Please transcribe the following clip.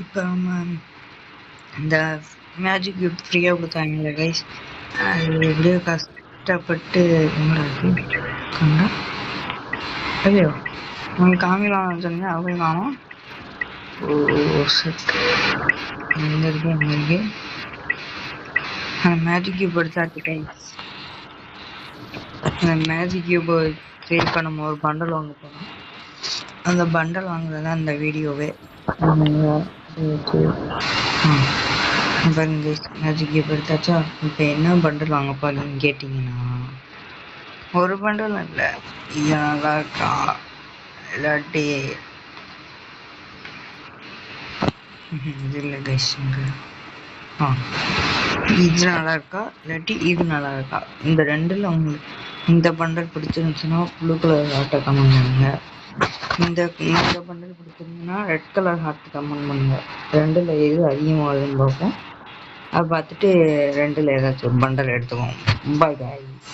இப்போ நம்ம இந்த மேஜிக் கிஃப்ட் ஃப்ரீயாக கொடுத்தாங்கல்ல கைஸ், அது எப்படியோ கஷ்டப்பட்டு கண்டா ஐயோ உங்களுக்கு காமிலாம் சொன்னீங்க அவை காணும். ஓ செட் எங்கே இருக்கு அந்த மேஜிக் கியூப் எடுத்தாச்சு கைஸ். அந்த மேஜிக் கியூப் சேவ் பண்ண ஒரு பண்டல் வாங்க போகிறோம். அந்த பண்டல் வாங்குறது அந்த வீடியோவே பாருங்க மேஜிக் கியூப் எடுத்தாச்சா. இப்போ என்ன பண்டல் வாங்க போறீங்கன்னு கேட்டிங்கன்னா, ஒரு பண்டல் இல்லை, இது நல்லா இருக்கா இல்லாட்டி இது இல்லை கைஸ், இது நல்லா இருக்கா இல்லாட்டி இது நல்லா இருக்கா, இந்த ரெண்டில் உங்களுக்கு இந்த பண்டல் பிடிச்சிருந்துச்சுன்னா ப்ளூ கலர் ஹார்ட்டை கமெண்ட் பண்ணுங்க. இந்த பண்டல் பிடிச்சிருந்துன்னா ரெட் கலர் ஹார்ட் கமெண்ட் பண்ணுங்க. ரெண்டில் எது அதிகமாகுதுன்னு பார்ப்போம். அதை பார்த்துட்டு ரெண்டில் ஏதாச்சும் ஒரு பண்டல் எடுத்துக்கோங்க. Bye guys.